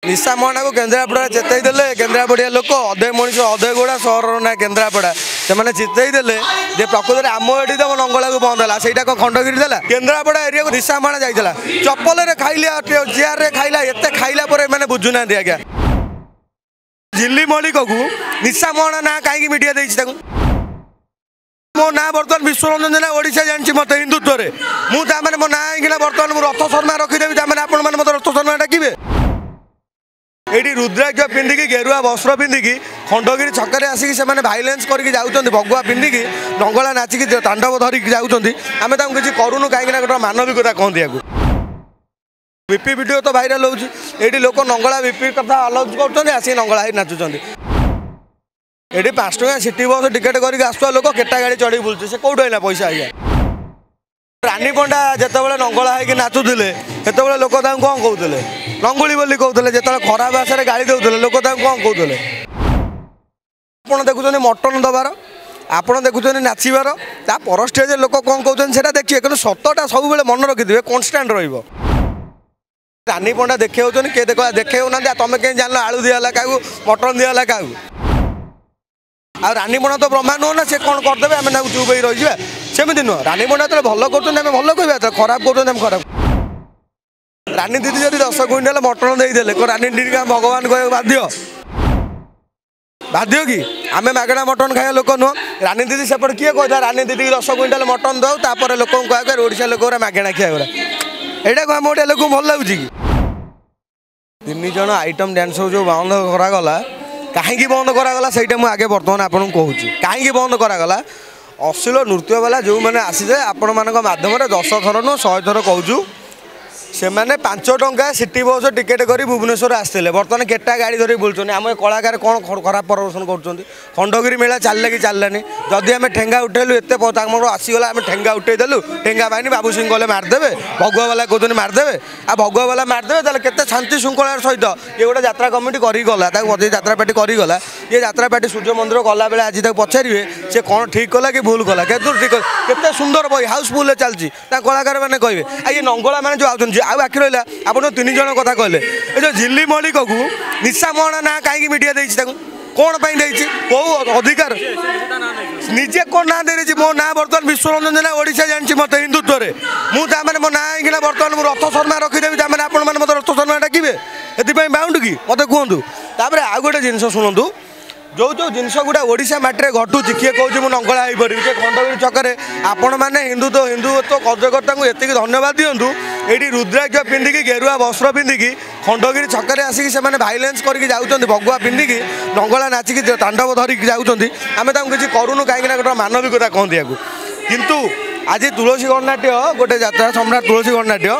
निशा मोहना को केन्द्रापड़ा चेतई देले केन्द्रापड़िया लोक अधे मनीष अधे गोड़ा सहर ना केन्द्रापड़ा से चेतई देले जे प्रकृत में आम एटी तुम नंगला को बंद है ସେଇଟା खंडगिरी देला केन्द्रापड़ा एरिया को निशा मोहना जाइला चप्पल खाइला चेयर खाइला एत खाइला मैंने बुझुना आज्ञा झिल्ली मलिक को निशा मोहना ना कहीं मीडिया देती मो ना बर्तमान विश्वरंजन जेना ओडिशा जानी मत हिंदुत्व मुझे मो ना कहीं बर्तमान मुझे रथ शर्मा रखीदेवी आप रथ शर्मा डाकिबे ये रुद्राक्ष पिंधिकी गेरुआ वस्त्र पिंधिकी खंडगिरी छकरे आसिक से भाइलेंस करके जाऊँच भगुआ पिंधिकी नंगला नाचिकी तांडव धरिकी जाऊँच आम किसी करूनु कहीं गोटे मानविकता कहती या विपी वीडियो तो भाइराल होती लोक नंगला विपी कथा अलाउज कर आसिक नंगला ही नाचुंट ये 5 टଙ୍କା सिटी बस टिकेट करके आसुआ लोक केटा गाड़ी चढ़ी बुलूँ से कौट है पैसा आज्ञा रानी पंडा जितेबाला नंगला होगी नाचुले से लोक कौन कहते नंगुली बोली कहते जो खराब भाषा गाड़ी देते लोक कौन कहते आप देखुं मटन दबार आप देखुं नाचबार पर स्टेज लोक कौन कहते देखिए कि सतटा सब मन रखिथे कन्स्टाट रानी पंडा देखे किए देखे ना तुम कहीं जान आलू दिहला क्या मटन दिहला क्या आ रानी पंडा तो ब्रह्मा नुह ना से कौन करदे आम चुप ही रही सेमती नुह रानी पंडा जो भल कर भल कह खराब कर खराब रानी दीदी जब 10 क्विंटाल मटन देदेले रानी दीदी का भगवान कह बाध्य बाध्य कि आम मागणा मटन खाया लोक नुह रानी दीदी सेपटे किए कहता रानी दीदी 10 क्विंटाल मटन दो तापर लोक कह ओडिशा लोक मागणा खाया यहाँ को आम ओडिया लोक भल लगुच कि 3 जन आइटम डांस जो बंद करागला कहीं बंद करागला से आगे बर्तमान आपको कहूँ कहीं बंद करागला अश्लील नृत्य वाला जो मैंने आसीजे आपण मान मध्यम 10 थर नु 100 थर कहूँ से मैंने 5 टଙ୍କା सिटी बस टिकेट कर भुवनेश्वर आसते बर्तमान केटा गाड़ी धरी बुलूँ आम कलाकार कौन खराब प्रदर्शन कर खंडगिरी मेला चलला कि चललानी जदि आम ठेंगा उठेलु एत आसीगला आम ठेंगा उठेदेलु ठेंगा पानी बाबू सिंह गले मारदेवे भगुआ वाला कहते मारदेवे आ भगुआ वाला मारदेवे केते शांति श्रृंखलार सहित ये गोटे यात्रा कमिटी करगला यात्रा पार्टी करगला ये यात्रा पार्टी सूर्य मंदिर गला बेले आज पचारे से कौन ठीक कला कि भूल कला ठीक केते सुंदर बही हाउसफुल चलती कलाकार मैंने कहे आ ये नंगला मैंने जो आउट बाकी रहा आप 3 जन कथा कहले ये जो झिल्ली मलिक को निशा मोहना ना कहीं मीडिया देती कौन कौ अधिकार निजे कौन ना दे मो ना बर्तमान विश्वरंजन जेना ओडिशा जानी मत हिंदुत्व मुझे मो ना कहीं बर्तमान मुझे रथ शर्मा रखीदेवी आप रथ शर्मा डाकिबे ये बाउंड कि मत कहतु तापर आउ गोटे जिन शुणु जो जो जिनस गुड़ा ओडिशा माटी घटुची किए कौन मुझे नंगला हो पारि खंडगिरी छकरे आपण मैंने हिंदुत्व कार्यकर्ता को एति धन्यवाद दिंतु ये रुद्राक्ष पिंधिकी गेरुआ वस्त्र पिंधिकी खंडगिरी छकरे आसिक से भाइलेंस करके जाऊँच भगुआ पिंधिकी नंगला नाचिकी तांडव धरिकी जाऊँच आम किसी करूनु कहीं गोटे मानविकता कहती या किंतु आज तुलसी गणनाट्य गोटे यात्रा सम्राट तुलसी गणनाट्य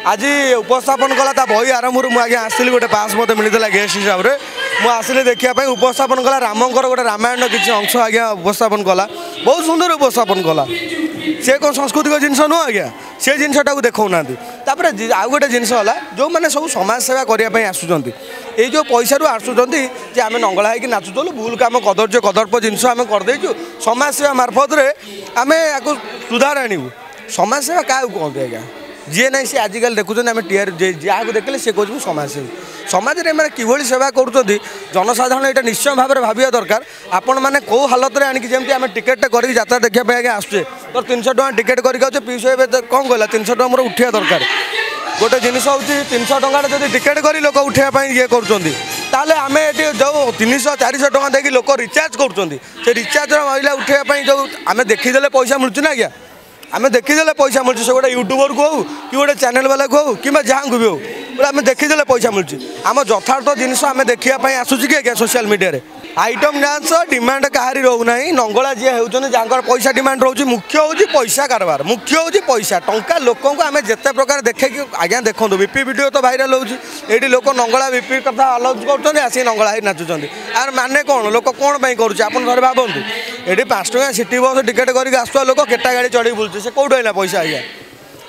आज उपस्थापन कला बही आरंभ मुझे आसली गोटे पास मत मिलता गेस्ट हिसाब से मुझे देखापी उपस्थापन कला रामंकर गोटे रामायण किसी अंश आज्ञा उपस्थापन कला बहुत सुंदर उपस्थापन कला से कौन सांस्कृतिक जिनस नुह आज्ञा से जिनटा देखना आउ गोटे जिनस जो मैंने सब समाज सेवा करने आसुँच ये जो पैसा रू आसुँच आम नंगला होगी नाचुलु भूल काम कदर्य कदर्प जिनस आम करदेचु समाज सेवा मार्फत आम या सुधार आणवु समाज सेवा क्या कहते आज्ञा जी ना सी आजिकल देखुं आम टीआर जहाँ देखले सी कह समाजसेवी समाज में किभली सेवा कर जनसाधारण यहाँ निश्चय भाव में भाविया दरकार आपण मैंने कौ हालत में आणिकी जमी आम टिकेट कर यात्रा देखापी आगे आसुचे तो 300 टଙ୍କା टिकेट करके पीयूष कौन कहला 300 टଙ୍କା मोर उठा दरकार गोटे जिनस हूँ 300 टଙ୍କା जब टिकेट कर लोक उठापी ये कर आम ये जो 300-400 टଙ୍କା देकी लोक रिचार्ज कर रिचार्ज महिला उठापी जो आम देखीदे पैसा मिलूँ ना आज्ञा आम देखीदे पैसा मिलूँ से गोटे यूट्यूबर को हो कि गोटे चैनल वाला को हो कि जहाँ को भी हो आम देखीदे पैसा मिलूँ आम यथार्थ जिनस आम देखापी आसूँ कि social media item dance demand कहारी रोना नंगला जी होती जहाँ पैसा डिमांड रोचे मुख्य हूँ पैसा कारबार मुख्य हूँ पैसा टंका लोक आम जिते प्रकार देखे आज्ञा देखो विपी वीडियो तो भाइराल होती लोक नंगला विपी कथा अलाउज कर आसिक नंगला ही नाचुंट यार माने कौन लोक कौन करुचे आप भावतु ये 5 टଙ୍କା सिटी बस टिकेट करके आसुआ लोक केटा गाड़ी चढ़ी बुलूँ से कौट है पैसा आज्ञा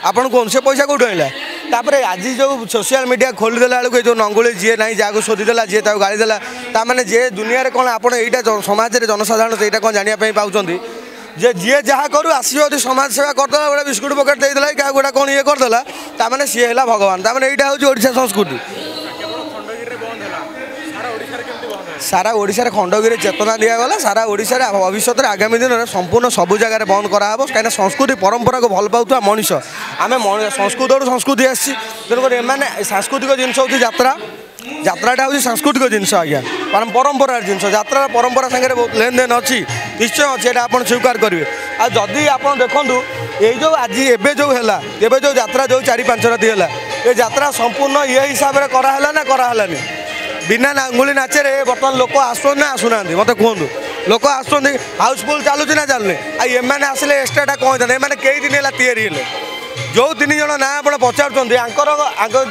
आपन कौन से पैसा कौट है तापर आज जो सोशल मीडिया खोलीदेला बेलू जो नंगुली जी ना जहाँ शोधीदेला जी गाड़ी देला ताने जे दुनिया रे कौन आप समाज में जनसाधारण से कौन जानापी पाँच जे जी जहाँ करूँ आसो समाज सेवा करदेला गोटे बिस्कुट पकेट देदेला क्या गोटा कौन ये करदेला ताने सी है भगवान ताने यहाँ हूँ ओडिशा संस्कृति सारा ओडिशा खंडगिरी चेतना दिगला सारा ओडिशा भविष्य में आगामी दिन में संपूर्ण सबू जगह बंद कराब कहीं संस्कृति परंपरा को भल पाऊा मनीष आम संस्कृत संस्कृति आसी तेणुक सांस्कृतिक जिनस हूँ यात्रा यात्राटा हूँ सांस्कृतिक जिनस आज्ञा परंपरार जिनस यात्रा परंपरा सागर बहुत लेन देन अच्छी निश्चय अच्छे आप स्वीकार करेंगे आदि आप देखूँ ये जो आज एवं जो है एवं जो यात्रा जो 4-5 राति है ये यात्रा संपूर्ण ये हिसाब से कराला ना करालानी बिना अंगुली नाचे बर्तमान लोक आसुना आसुना मत कहतु लोक आस हाउसफुल चलुची ना चलुनी एम आसिले एक्सट्राटा कौन एम कई दिन है तैयारी जो 3 जन ना आप पचार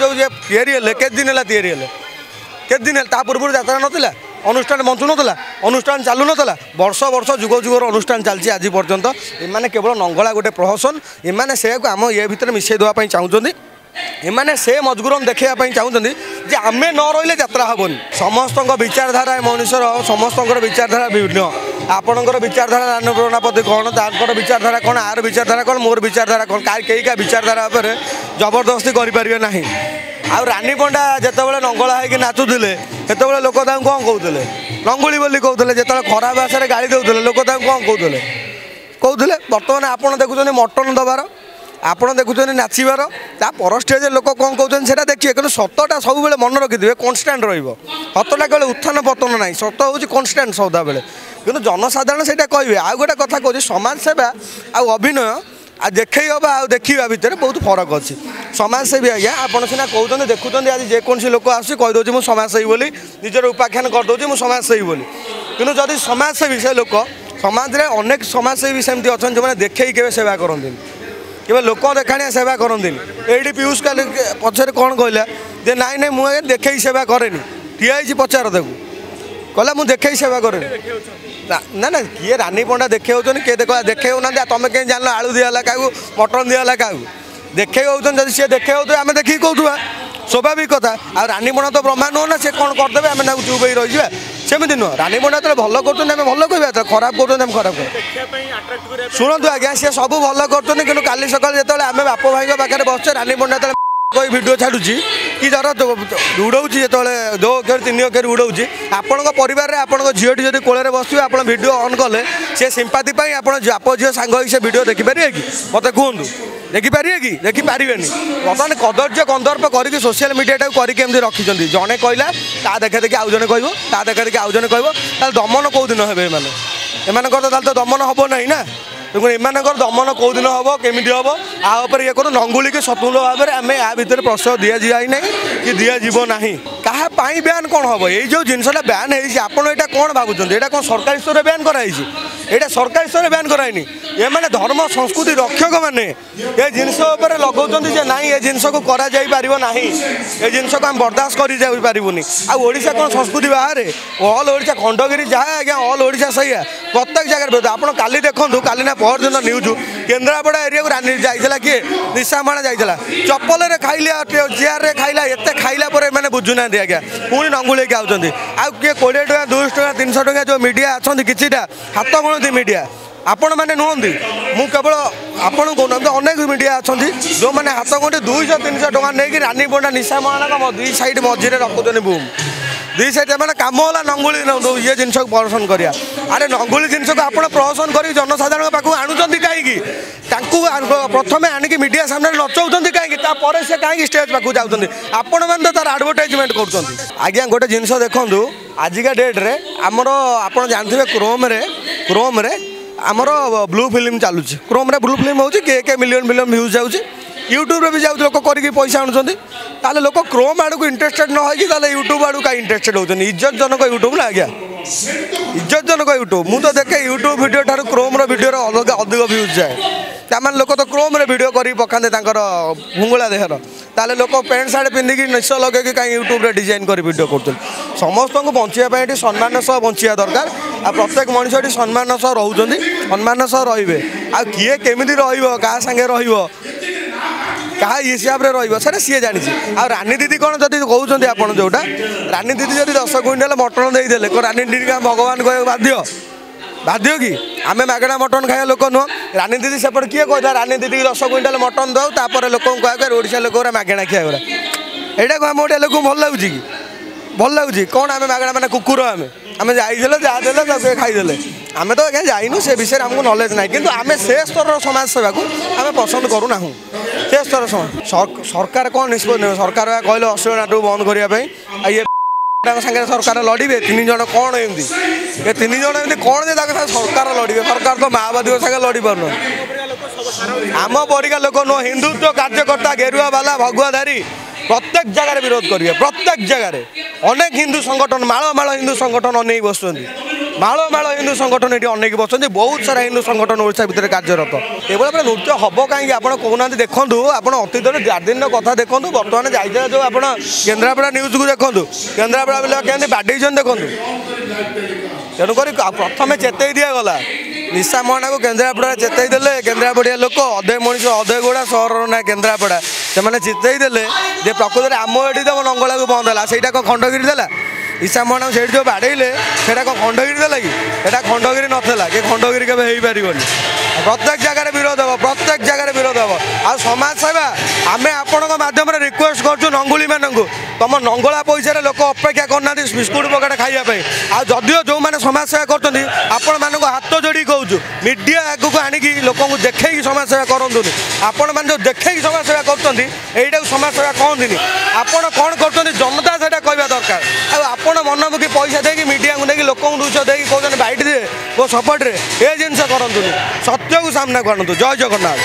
जो ये के दिन है तैयारी के दिन है पूर्व यात्रा नाला अनुष्ठान बंचु नाला अनुष्ठान चालू नाला वर्ष वर्ष जुग जुगर अनुष्ठान चलती आज पर्यंत एम केवल नंगला गोटे प्रहसन एम से आम ये भितर मिसई देवाई चाहते एमाने से मजबूरन देखापी चाहते जे आम न रही यात्रा हेनी समस्त विचारधारा मनुष्यर समस्त विचारधारा विभिन्न आपणकर विचारधारा रान प्रणापति कौन तर विचारधारा कौन आर विचारधारा कौन मोर विचारधारा कौन कई का विचारधारा पर जबरदस्ती करें ना आ रानी पंडा जितेबाला नंगला होगी नाचुले से लोक कौन कहते नंगुली बोली कहते जो खराब भाषा गाड़ी देते लोक कौन कहते बर्तमान आप देखुं मटन दबार आपड़ देखुं नाचबार पर स्टेज लोक कौन कहते देखिए कि सतटा सब बेले मन रखिथे कन्स्टाट रतटा केवल उत्थान पतन ना सत हूँ कन्स्टाट सदा बेले कि जनसाधारण से कहे आउ गोटे कथा कहूँ समाज सेवा आउ अभिनय आ देखई हवा आ देखा भितर बहुत फरक अच्छी समाजसेवी आज्ञा आप सीना कहते देखुं आज जेकोसी लोक आसदे मुझे समाजसेवी बोली निजर उपाख्यान करदे मुझे समाजसेवी बोली कि जदि समाजसेवी से लोक समाज में अनेक समाजसेवी सेमती अच्छा जो मैंने देखई के सेवा करते केवल लोक देखाणिया सेवा करते ये पीयूष काली पचर कौन कहला जे नाई नाई मुझे देखई सेवा कैनि ठिया पचार देखू कहला मुझे देखई सेवा कैनि ना ना किए रानी पंडा देखे किए देखे ना तुम कहीं जान आलू दिगला क्या मटन दिगला क्या देखे जब सी देखे आम देखिए कहूँ स्वाभाविक कथा आ रानी पंडा तो ब्रह्मा नुह ना सी कौन करदे आम चुप हो रही सेमती नुह रानी पंडा जो भल कर भल कह खराब कर खराब कर शुणु आज्ञा सी सब भल कर काली सकाल जो आम बाप भाई पाखे बसचे रानी पंडा कोई वीडियो छाड़ुची कि जर उड़ाऊँगी जो 2 अक्षर 3 अक्षर उड़ाऊँगी आपण परिवार में आपण झीटी जब कोल बस आप वीडियो ऑन कले सी सिंपाती आप बाप झील सांग से वीडियो देखिपारे कि मत कहतु देखिपारे कि देखिपारे बर्तमान कदर्य कंदर्प करके सोशल मीडिया करके रखी जड़े कहला ता देखा देखी आउ जड़े कह ता देखा देखी आउ जड़े कह दमन कौ दिन हे एम तो दमन हम ना ना तेणु एम दमन कौ दिन हम केमी हम आपर ये कर नंगुली के स्वतंत्र भाव में आम या भर प्रश्रय दि जाए ना कि दिज्व ना क्या ब्यान कौन हम ये जो जिनसा ब्यान होटा कौन भावुं यहाँ कौन सरकारी स्तर में ब्यान कराई यहाँ सरकारी स्तर में ब्यान कराइनि ये मैंने धर्म संस्कृति रक्षक मैंने ये जिनस लगे ना ये जिनस को करा ना ये जिनस को आम बर्दाश्त करनी आशा कौन संस्कृति बाहर ऑल ओडिशा खंडगिरी जहाँ आज्ञा ऑल ओडिशा सही प्रत्येक जगह आप काली देखूँ काली ना पर दिन न्यूज केन्द्रापड़ा एरिया को रानी जाइला किए निशामाणा जाइला चप्पल खाइला चेयर खाइला एत खाइला मैंने बुझुना आज्ञा पुणी नंगुले आउट आउ किए 20 टका 200 टका 300 टका जो मीडिया अच्छा किटा हाथ गणती मीडिया आपण मैंने नुहति मु केवल आपन कहना अनेक मीडिया अच्छा जो मैंने हाथ गणती 200-300 टका नहीं रानी पंडा निशामाणा 2 साइड मझे रखुन बुम 2 साइड मैंने कम है नंगुली ये जिनस प्रदर्शन करा अरे नंगुली जिनस को आप प्रदर्शन कर जनसाधारण पाक आणुंट कहीं प्रथम आणिक मीडिया सामने नचाऊँ कहीं से कहीं स्टेज पाक जाऊँ आपण मैंने तार आडभटाइजमेंट कर आज्ञा गोटे जिनस देखूँ आजिका डेट्रे आमर आप जानते क्रोम आमर ब्लू फिल्म चलुची क्रोम ब्लू फिल्म हो के मिलियन व्यूज जाऊँगी यूट्यूब भी जाऊँ लोक करके पैसा आणुंट ताले लोक क्रोम आड़ को इंटरेस्टेड न हो यूट्यूब आड़ कहीं इंटरेस्टेड होती इज्जत जनक यूट्यूब ना आज्ञा इज्जत जनक यूट्यूब मुझे देखे यूट्यूब वीडियो ठार क्रोम वीडियो अलग अधिक व्यूज जाए ताମାନେ लोक तो क्रोम वीडियो कर पकाते भुंगुला देहर ताले लोक पैंट सार्ट पिंधिक निश लगे कहीं यूट्यूब डिजाइन कर वीडियो कर समस्त को बचाई सम्मान सह बचा दरकार आ प्रत्येक मनुष्य सम्मान सह रोच सम्मान सह रे आ किए केमी क्या सागे क्या हिसाब से रहा सी जानी आ रानी दीदी कौन जब कहते आप जोटा रानी दीदी जब 10 क्विंटाल मटन देदेले रानी दीदी का भगवान कह बाध्य बाध्य कि आम मागणा मटन खाया लोक नुह रानी दीदी सेपटे किए कहता रानी दीदी 10 क्विंटाल मटन दो तापर लोक कह ओडिशा लोक मागणा खाया यहाँ आम गोटे लोक भल लगुच कि ଭଲ ଲାଗୁଛି କ'ଣ ଆମେ ମାଗଣା ମାନେ କୁକୁର ଆମେ ଯାଇଥିଲେ ଯାହା ଦେଲେ ତାକୁ ଖାଇଦେଲେ ଆମେ ତ ଆଜ୍ଞା ଯାଇନୁ ସେ ବିଷୟରେ ଆମକୁ ନଲେଜ ନାହିଁ କିନ୍ତୁ ଆମେ ସେ ସ୍ତରର ସମାଜ ସେବାକୁ ଆମେ ପସନ୍ଦ କରୁନାହୁଁ ସେ ସ୍ତର ସରକାର କ'ଣ ନିଷ୍ପତ୍ତି ନେବେ ସରକାର କହିଲେ ଅଶ୍ଳୀଳ ନାଟକ ବନ୍ଦ କରିବା ପାଇଁ ଆଉ ଇଏ ତାଙ୍କ ସାଙ୍ଗରେ ସରକାର ଲଢ଼ିବେ 3 ଜଣ କ'ଣ ଏମିତି ଏ 3 ଜଣ ଏମିତି କ'ଣ ଯେ ତାଙ୍କ ସାଙ୍ଗେ ସରକାର ଲଢ଼ିବେ ସରକାର ତ ମାଓବାଦୀଙ୍କ ସାଙ୍ଗେ ଲଢ଼ି ପାରୁନାହାନ୍ତି ଆମ ପରିକା ଲୋକ ନୁହଁ ହିନ୍ଦୁତ୍ୱ କାର୍ଯ୍ୟକର୍ତ୍ତା ଗେରୁଆ ବାଲା ଭଗୁଆଧାରୀ प्रत्येक जगह विरोध करेंगे प्रत्येक जगह अनेक हिंदू संगठन माल हिंदू संगठन अनेक बस माल हिंदू संगठन ये अनेक बस बहुत सारा हिंदू संगठन ओडिशा भितर कार्यरत ये नृत्य हम कहीं आप कहना देखूँ आप अतीत 4 दिन कथा देखूँ बर्तमान जाइए जो आप केन्द्रापड़ा न्यूज को देखूँ केन्द्रापड़ा बिल कमी बाडे देखूँ तेणुक प्रथम चेतई दिगला निशा मोहना को केन्द्रापड़ा चेतई देले केन्द्रापड़िया लोक अधे मनीष अधे गोड़ा सहर ना केन्द्रापड़ा से चेतई देले जे प्रकृत में आम एटी तो नंगला को बंद है ସେଇଟା खंडगिरी देला ईशा मोहना से जो बाड़े से खंडगिरी देला कि खंडगिरी नाला कि खंडगिरी केवे हो पार प्रत्येक जगह विरोध हम प्रत्येक जगह विरोध हम आ समाज सेवा आम आपण मध्यम रिक्वेस्ट करूँ नंगुली मानू तुम नंगला पैसा लोक अपेक्षा करना बिस्कुट पकेट खाइए आदियो जो मैंने समाज सेवा कर हाथ जोड़ी कहूँ मीडिया आगक आणिकी लोक देखे समाज सेवा करूँ आपण मैंने जो देखे समाज सेवा कर समाज सेवा कहते आपण कौन कर जनता से कहवा दरकार आपण मनमुखी पैसा देकी मीडिया को लोक दूष देकी कहते बैठ दे वो सपोर्ट रे ये जिनस करूँ सत्य को सामना करूँ जय जगन्नाथ।